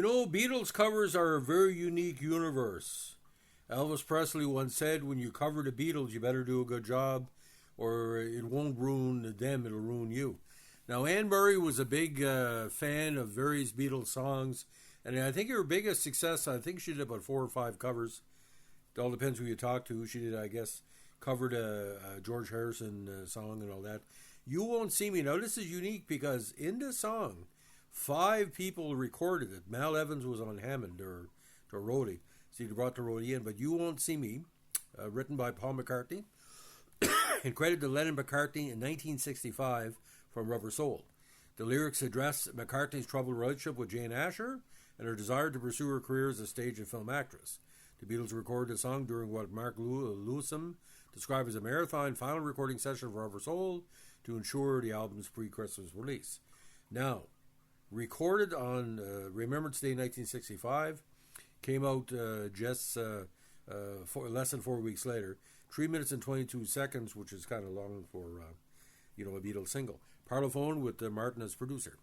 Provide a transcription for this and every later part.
Beatles covers are a very unique universe. Elvis Presley once said, when you cover the Beatles, you better do a good job, or it won't ruin them, it'll ruin you. Now, Anne Murray was a big fan of various Beatles songs, and I think her biggest success, I think she did about 4 or 5 covers. It all depends who you talk to. She did, I guess, covered a George Harrison song and all that. You Won't See Me. Now, this is unique because in this song, 5 people recorded it. Mal Evans was on Hammond, or roadie. So he brought the roadie in. But You Won't See Me, written by Paul McCartney, and credited to Lennon McCartney in 1965 from Rubber Soul. The lyrics address McCartney's troubled relationship with Jane Asher and her desire to pursue her career as a stage and film actress. The Beatles recorded the song during what Mark Lewison described as a marathon final recording session for Rubber Soul to ensure the album's pre-Christmas release. Now, recorded on Remembrance Day 1965, came out less than 4 weeks later, 3 minutes and 22 seconds, which is kind of long for a Beatles single. Parlophone with Martin as producer.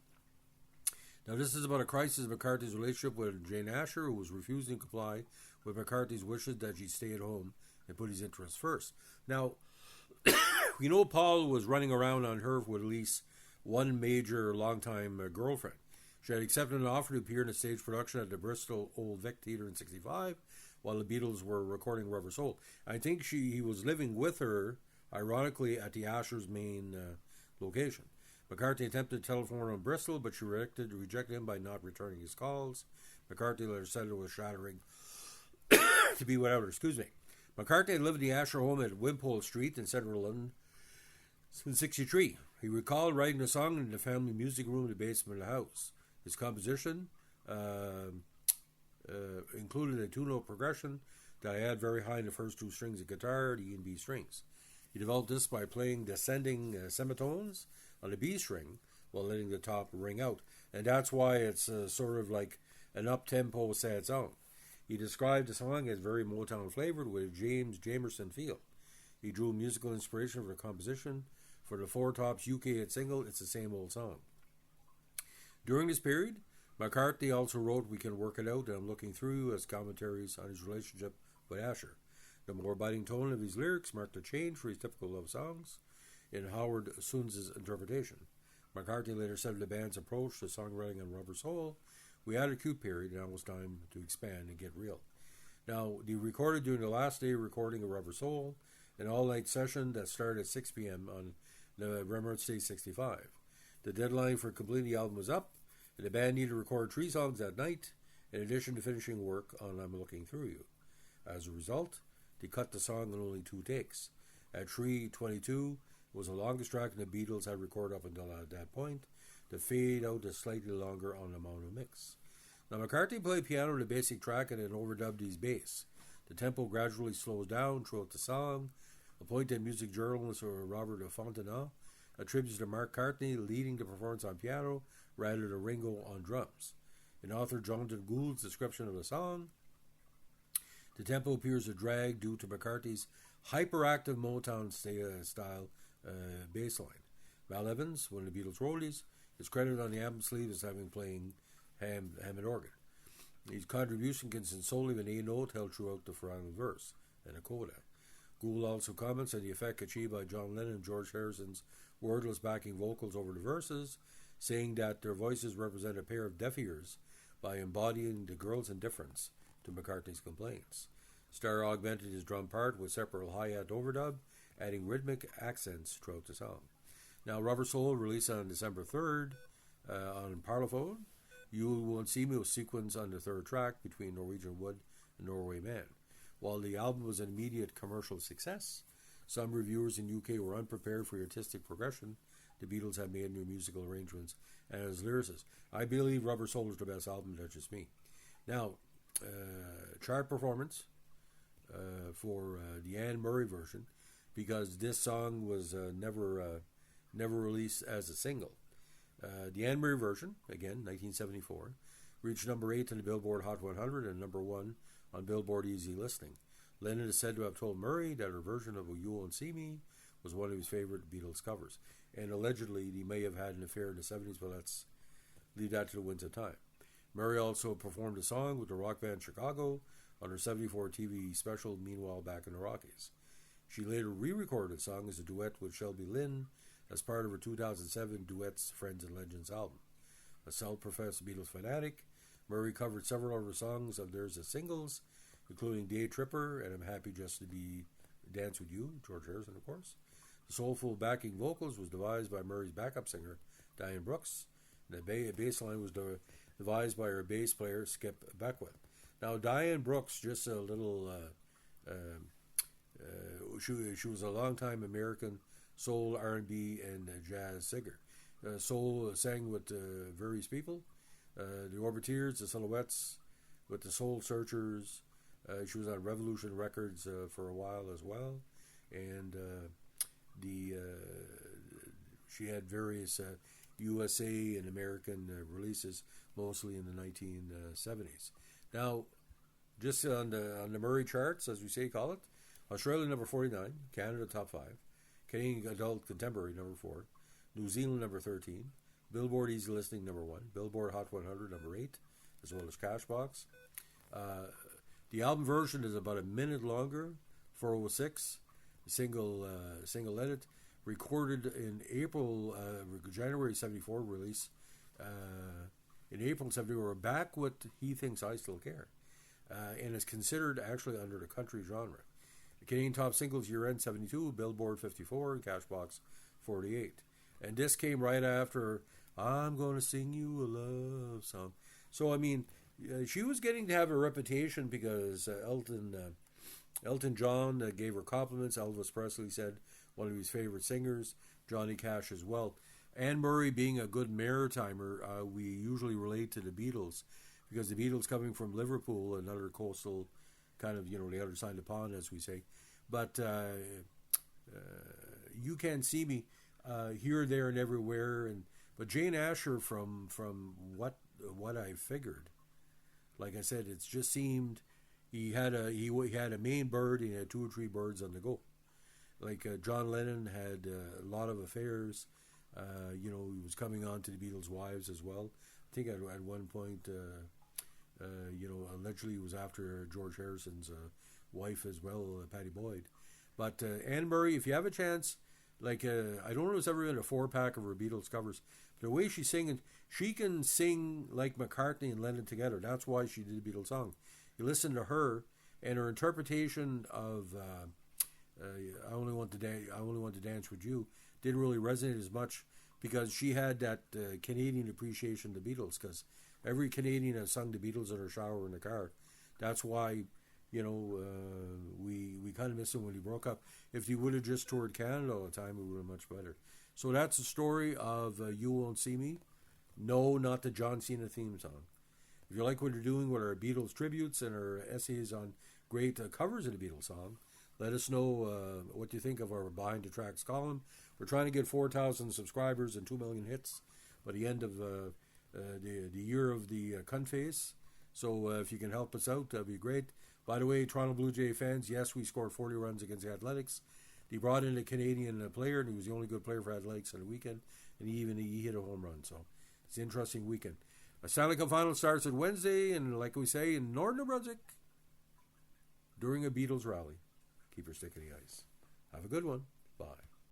Now, this is about a crisis in McCartney's relationship with Jane Asher, who was refusing to comply with McCartney's wishes that she stay at home and put his interests first. Now, Paul was running around on her with at least one major longtime girlfriend. She had accepted an offer to appear in a stage production at the Bristol Old Vic Theatre in 1965, while the Beatles were recording Rubber Soul. I think he was living with her, ironically, at the Asher's main location. McCartney attempted to telephone her on Bristol, but she rejected him by not returning his calls. McCartney later said it was shattering to be without her. McCartney had lived in the Asher home at Wimpole Street in central London since 1963. He recalled writing the song in the family music room in the basement of the house. His composition included a 2-note progression that I had very high in the first 2 strings of guitar, the E and B strings. He developed this by playing descending semitones on the B string while letting the top ring out. And that's why it's sort of like an up-tempo sad song. He described the song as very Motown flavored with a James Jamerson feel. He drew musical inspiration for the composition for the Four Tops UK hit single, It's the Same Old Song. During this period, McCartney also wrote We Can Work It Out and I'm Looking Through You as commentaries on his relationship with Asher. The more biting tone of his lyrics marked a change for his typical love songs in Howard Sunz's interpretation. McCartney later said of the band's approach to songwriting on Rubber Soul, we had a cute period, now it's time to expand and get real. Now, they recorded during the last day recording of Rubber Soul, an all-night session that started at 6 p.m. on Remembrance Day 65. The deadline for completing the album was up, and the band needed to record 3 songs that night, in addition to finishing work on I'm Looking Through You. As a result, they cut the song in only 2 takes. At 3:22, it was the longest track the Beatles had recorded up until at that point. The fade out is slightly longer on the mono mix. Now, McCartney played piano in the basic track and then overdubbed his bass. The tempo gradually slows down throughout the song. Appointed music journalist Robert Fontenot attributes to Mark McCartney leading the performance on piano rather than Ringo on drums. In author Jonathan Gould's description of the song, the tempo appears to drag due to McCartney's hyperactive Motown style bass line. Mal Evans, one of the Beatles' roadies, is credited on the album sleeve as having playing Hammond organ. His contribution consists solely of an A note held throughout the final verse and a coda. Gould also comments on the effect achieved by John Lennon and George Harrison's wordless backing vocals over the verses, saying that their voices represent a pair of deaf ears by embodying the girl's indifference to McCartney's complaints. Starr augmented his drum part with separate hi-hat overdub, adding rhythmic accents throughout the song. Now, Rubber Soul, released on December 3rd on Parlophone. You Won't See Me was sequenced on the 3rd track between Norwegian Wood and Norway Man. While the album was an immediate commercial success, some reviewers in UK were unprepared for the artistic progression the Beatles had made in their musical arrangements and as lyricists. I believe Rubber Soul is the best album, that's just me. Now, chart performance for the Anne Murray version, because this song was never released as a single. The Anne Murray version, again, 1974, reached number 8 on the Billboard Hot 100 and number 1 on Billboard Easy Listening. Lennon is said to have told Murray that her version of You Won't See Me was one of his favorite Beatles covers. And allegedly, he may have had an affair in the 70s, but let's leave that to the winds of time. Murray also performed a song with the rock band Chicago on her 74 TV special, Meanwhile Back in the Rockies. She later re-recorded the song as a duet with Shelby Lynne as part of her 2007 Duets, Friends and Legends album. A self-professed Beatles fanatic, Murray covered several other songs of theirs as singles, including Day Tripper and I'm Happy Just to Be Dance With You, George Harrison, of course. The soulful backing vocals was devised by Murray's backup singer, Diane Brooks. The bass line was devised by her bass player, Skip Beckwith. Now, Diane Brooks, just a little, she was a longtime American soul, R&B, and jazz singer. Soul sang with various people, the Orbiteers, the Silhouettes, with the Soul Searchers. She was on Revolution Records for a while as well, and she had various USA and American releases, mostly in the 1970s. Now, just on the Murray charts, as we say, call it, Australia number 49, Canada top 5, Canadian Adult Contemporary number 4, New Zealand number 13, Billboard Easy Listening number 1, Billboard Hot 100 number 8, as well as Cashbox. The album version is about a minute longer, 4:06, single edit, recorded in January 74 release. In April 74, back with He Thinks I Still Care, and is considered actually under the country genre. The Canadian top singles year-end 72, Billboard 54, and Cashbox 48. And this came right after I'm Gonna Sing You a Love Song. So, I mean, she was getting to have a reputation because Elton John gave her compliments. Elvis Presley said one of his favorite singers, Johnny Cash as well. Anne Murray being a good maritimer, we usually relate to the Beatles because the Beatles coming from Liverpool, another coastal kind of, the other side of the pond, as we say. But You Can't See Me, here, there, and everywhere. But Jane Asher, from what I figured, like I said, it's just seemed he had a main bird and he had 2 or 3 birds on the go. Like John Lennon had a lot of affairs. He was coming on to the Beatles' wives as well. I think at one point, allegedly he was after George Harrison's wife as well, Pattie Boyd. But Anne Murray, if you have a chance, I don't know if it's ever been a 4-pack of her Beatles covers, but the way she's singing, she can sing like McCartney and Lennon together. That's why she did the Beatles song. You listen to her, and her interpretation of I Only Want to Dance With You didn't really resonate as much because she had that Canadian appreciation of the Beatles, because every Canadian has sung the Beatles in her shower or in the car. That's why, we kind of missed him when he broke up. If he would have just toured Canada all the time, it would have been much better. So that's the story of You Won't See Me. No, not the John Cena theme song. If you like what you're doing with our Beatles tributes and our essays on great covers of the Beatles song, let us know what you think of our Behind the Tracks column. We're trying to get 4,000 subscribers and 2 million hits by the end of the year of the cunt face. So if you can help us out, that'd be great. By the way, Toronto Blue Jay fans, yes, we scored 40 runs against the Athletics. They brought in a Canadian player, and he was the only good player for Athletics on the weekend, and he hit a home run. So it's an interesting weekend. A Stanley Cup final starts on Wednesday, and like we say, in Northern New Brunswick, during a Beatles rally. Keep your stick in the ice. Have a good one. Bye.